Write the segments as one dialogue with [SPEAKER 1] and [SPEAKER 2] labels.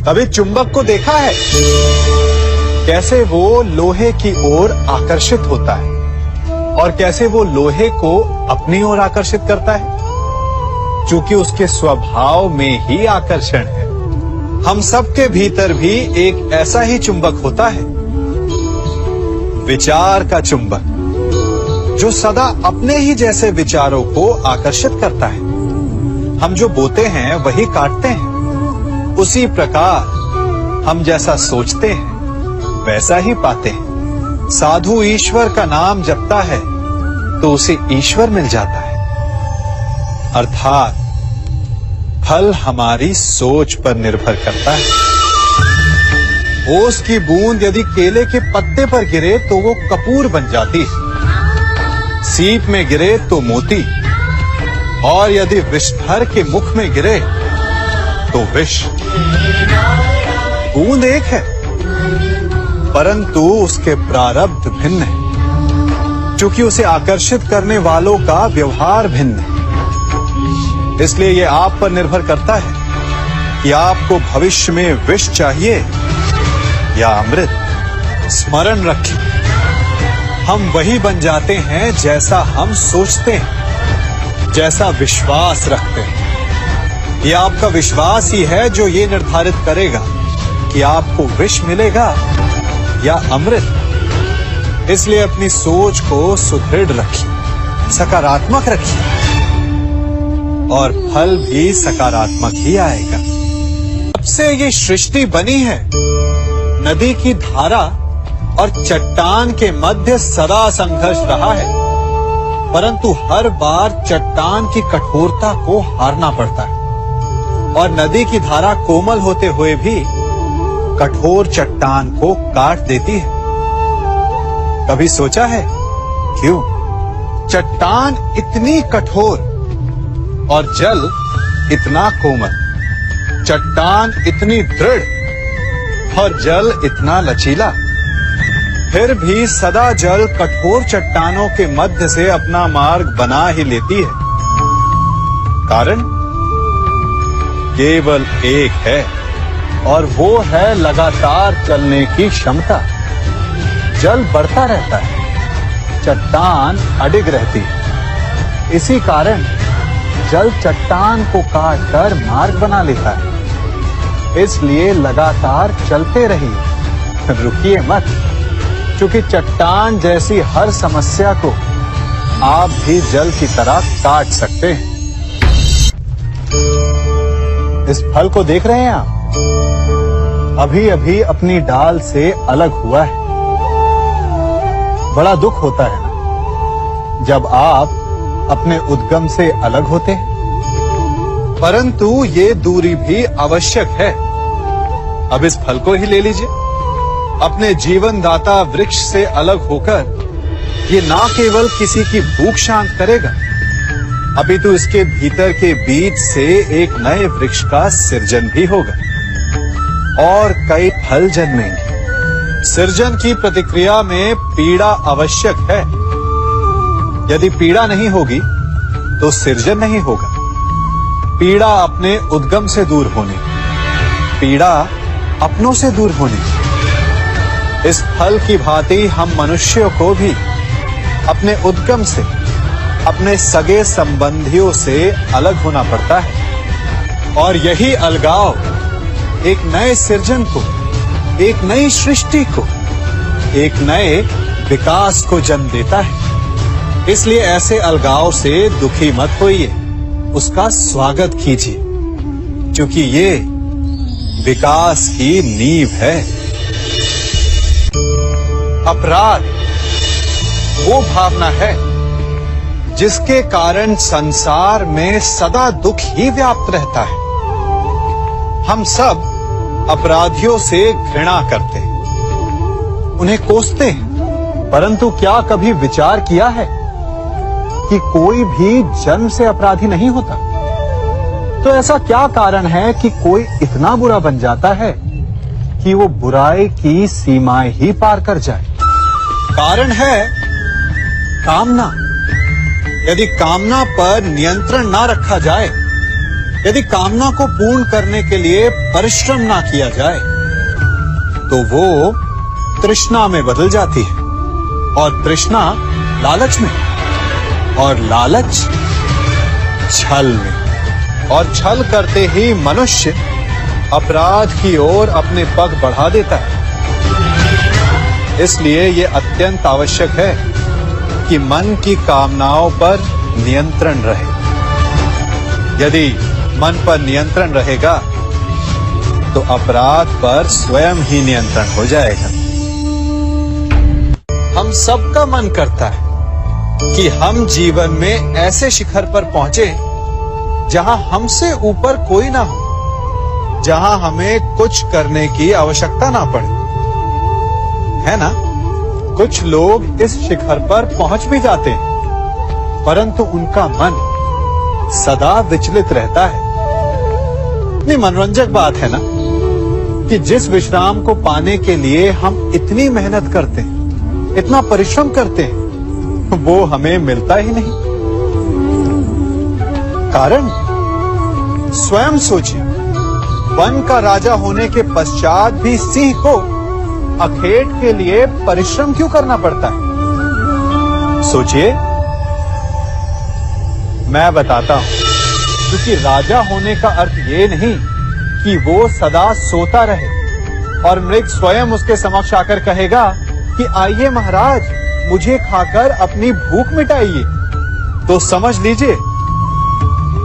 [SPEAKER 1] कभी चुंबक को देखा है? कैसे वो लोहे की ओर आकर्षित होता है और कैसे वो लोहे को अपनी ओर आकर्षित करता है, क्योंकि उसके स्वभाव में ही आकर्षण है। हम सबके भीतर भी एक ऐसा ही चुंबक होता है, विचार का चुंबक, जो सदा अपने ही जैसे विचारों को आकर्षित करता है। हम जो बोते हैं वही काटते हैं। उसी प्रकार हम जैसा सोचते हैं वैसा ही पाते हैं। साधु ईश्वर का नाम जपता है तो उसे ईश्वर मिल जाता है। अर्थात फल हमारी सोच पर निर्भर करता है। ओस की बूंद यदि केले के पत्ते पर गिरे तो वो कपूर बन जाती है। सीप में गिरे तो मोती, और यदि विषधर के मुख में गिरे तो विष। बूंद एक है, परंतु उसके प्रारब्ध भिन्न है, क्योंकि उसे आकर्षित करने वालों का व्यवहार भिन्न है। इसलिए यह आप पर निर्भर करता है कि आपको भविष्य में विष चाहिए या अमृत। स्मरण रखें, हम वही बन जाते हैं जैसा हम सोचते हैं, जैसा विश्वास रखते हैं। यह आपका विश्वास ही है जो ये निर्धारित करेगा कि आपको विष मिलेगा या अमृत। इसलिए अपनी सोच को सुदृढ़ रखिए, सकारात्मक रखिए, और फल भी सकारात्मक ही आएगा। जब से ये सृष्टि बनी है, नदी की धारा और चट्टान के मध्य सदा संघर्ष रहा है, परंतु हर बार चट्टान की कठोरता को हारना पड़ता है, और नदी की धारा कोमल होते हुए भी कठोर चट्टान को काट देती है। कभी सोचा है क्यों? चट्टान इतनी कठोर और जल इतना कोमल, चट्टान इतनी दृढ़ और जल इतना लचीला, फिर भी सदा जल कठोर चट्टानों के मध्य से अपना मार्ग बना ही लेती है। कारण केवल एक है, और वो है लगातार चलने की क्षमता। जल बढ़ता रहता है, चट्टान अडिग रहती है। इसी कारण जल चट्टान को काटकर मार्ग बना लेता है। इसलिए लगातार चलते रहिए, रुकिए मत, क्योंकि चट्टान जैसी हर समस्या को आप भी जल की तरह काट सकते हैं। इस फल को देख रहे हैं आप? अभी अभी अपनी डाल से अलग हुआ है। बड़ा दुख होता है ना जब आप अपने उद्गम से अलग होते हैं, परंतु ये दूरी भी आवश्यक है। अब इस फल को ही ले लीजिए। अपने जीवनदाता वृक्ष से अलग होकर ये ना केवल किसी की भूख शांत करेगा, अभी तो इसके भीतर के बीज से एक नए वृक्ष का सृजन भी होगा और कई फल जन्मेंगे। सृजन की प्रतिक्रिया में पीड़ा आवश्यक है। यदि पीड़ा नहीं होगी तो सृजन नहीं होगा। पीड़ा अपने उद्गम से दूर होने, पीड़ा अपनों से दूर होने। इस फल की भांति हम मनुष्यों को भी अपने उद्गम से, अपने सगे संबंधियों से अलग होना पड़ता है, और यही अलगाव एक नए सृजन को, एक नई सृष्टि को, एक नए विकास को जन्म देता है। इसलिए ऐसे अलगाव से दुखी मत होइए, उसका स्वागत कीजिए, क्योंकि ये विकास की नींव है। अपराध वो भावना है जिसके कारण संसार में सदा दुख ही व्याप्त रहता है। हम सब अपराधियों से घृणा करते हैं, उन्हें कोसते हैं, परंतु क्या कभी विचार किया है कि कोई भी जन्म से अपराधी नहीं होता? तो ऐसा क्या कारण है कि कोई इतना बुरा बन जाता है कि वो बुराई की सीमाएं ही पार कर जाए? कारण है कामना। यदि कामना पर नियंत्रण ना रखा जाए यदि कामना को पूर्ण करने के लिए परिश्रम ना किया जाए तो वो तृष्णा में बदल जाती है, और तृष्णा लालच में, और लालच छल में, और छल करते ही मनुष्य अपराध की ओर अपने पग बढ़ा देता है। इसलिए ये अत्यंत आवश्यक है कि मन की कामनाओं पर नियंत्रण रहे। यदि मन पर नियंत्रण रहेगा तो अपराध पर स्वयं ही नियंत्रण हो जाएगा। हम सबका मन करता है कि हम जीवन में ऐसे शिखर पर पहुंचे जहां हमसे ऊपर कोई ना हो, जहां हमें कुछ करने की आवश्यकता ना पड़े, है ना? कुछ लोग इस शिखर पर पहुंच भी जाते हैं, परंतु उनका मन सदा विचलित रहता है। इतनी मनोरंजक बात है ना कि जिस विश्राम को पाने के लिए हम इतनी मेहनत करते हैं, इतना परिश्रम करते हैं, वो हमें मिलता ही नहीं। कारण स्वयं सोचिए, वन का राजा होने के पश्चात भी सिंह को अखेट के लिए परिश्रम क्यों करना पड़ता है? सोचिए। मैं बताता हूं, क्योंकि राजा होने का अर्थ ये नहीं कि वो सदा सोता रहे और मृग स्वयं उसके समक्ष आकर कहेगा कि आइए महाराज, मुझे खाकर अपनी भूख मिटाइए। तो समझ लीजिए,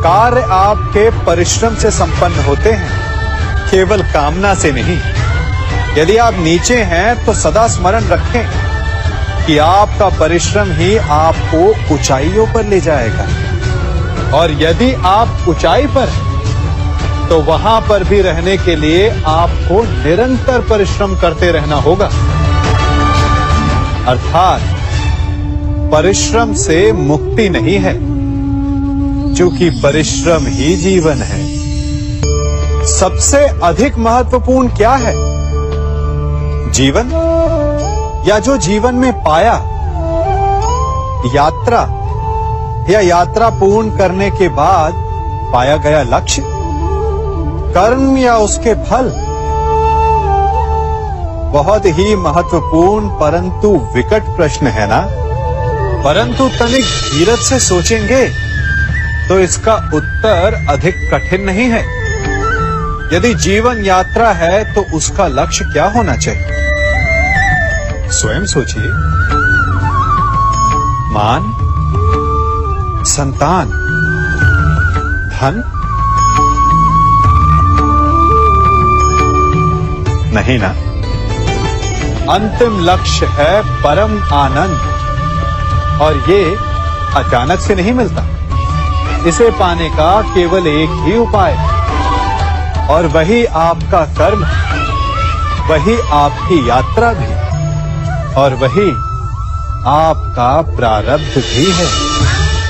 [SPEAKER 1] कार्य आपके परिश्रम से संपन्न होते हैं, केवल कामना से नहीं। यदि आप नीचे हैं तो सदा स्मरण रखें कि आपका परिश्रम ही आपको ऊंचाइयों पर ले जाएगा, और यदि आप ऊंचाई पर हैं तो वहां पर भी रहने के लिए आपको निरंतर परिश्रम करते रहना होगा। अर्थात परिश्रम से मुक्ति नहीं है, क्योंकि परिश्रम ही जीवन है। सबसे अधिक महत्वपूर्ण क्या है? जीवन, या जो जीवन में पाया, यात्रा, या यात्रा पूर्ण करने के बाद पाया गया लक्ष्य, कर्म या उसके फल? बहुत ही महत्वपूर्ण परंतु विकट प्रश्न है ना? परंतु तनिक धीरज से सोचेंगे तो इसका उत्तर अधिक कठिन नहीं है। यदि जीवन यात्रा है तो उसका लक्ष्य क्या होना चाहिए? स्वयं सोचिए। मान, संतान, धन? नहीं ना। अंतिम लक्ष्य है परम आनंद, और ये अचानक से नहीं मिलता। इसे पाने का केवल एक ही उपाय, और वही आपका कर्म, वही आपकी यात्रा भी, और वही आपका प्रारब्ध भी है।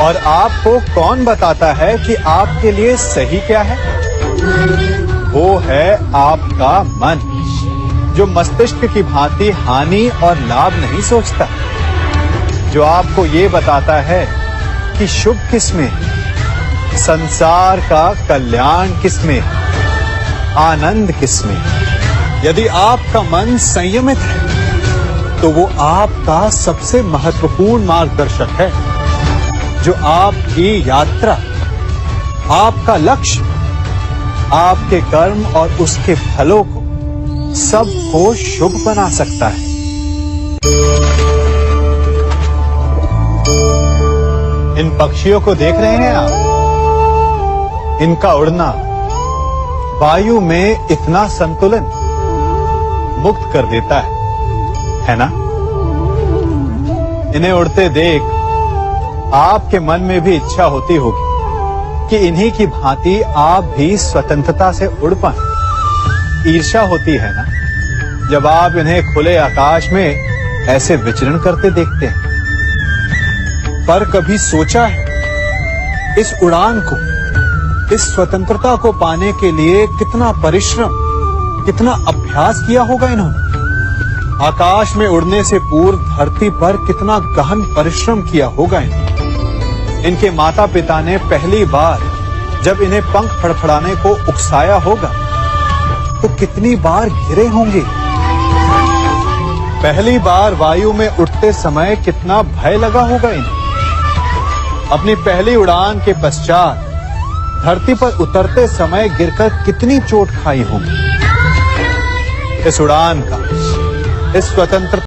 [SPEAKER 1] और आपको कौन बताता है कि आपके लिए सही क्या है? वो है आपका मन, जो मस्तिष्क की भांति हानि और लाभ नहीं सोचता, जो आपको ये बताता है कि शुभ किसमें, संसार का कल्याण किसमें, आनंद किसमें। यदि आपका मन संयमित है तो वो आपका सबसे महत्वपूर्ण मार्गदर्शक है, जो आपकी यात्रा, आपका लक्ष्य, आपके कर्म और उसके फलों को सबको शुभ बना सकता है। इन पक्षियों को देख रहे हैं आप? इनका उड़ना वायु में इतना संतुलन मुक्त कर देता है ना? इन्हें उड़ते देख आपके मन में भी इच्छा होती होगी कि इन्हीं की भांति आप भी स्वतंत्रता से उड़ पाएं। ईर्ष्या होती है ना, जब आप इन्हें खुले आकाश में ऐसे विचरण करते देखते हैं। पर कभी सोचा है इस उड़ान को, इस स्वतंत्रता को पाने के लिए कितना परिश्रम, कितना अभ्यास किया होगा इन्होंने? आकाश में उड़ने से पूर्व धरती पर कितना गहन परिश्रम किया होगा इन्होंने। इनके माता पिता ने पहली बार जब इन्हें पंख फड़फड़ाने को उकसाया होगा तो कितनी बार गिरे होंगे। पहली बार वायु में उड़ते समय कितना भय लगा होगा इन्हें। अपनी पहली उड़ान के पश्चात धरती पर उतरते समय गिरकर कितनी चोट खाई होगी। इस उड़ान का, इस स्वतंत्रता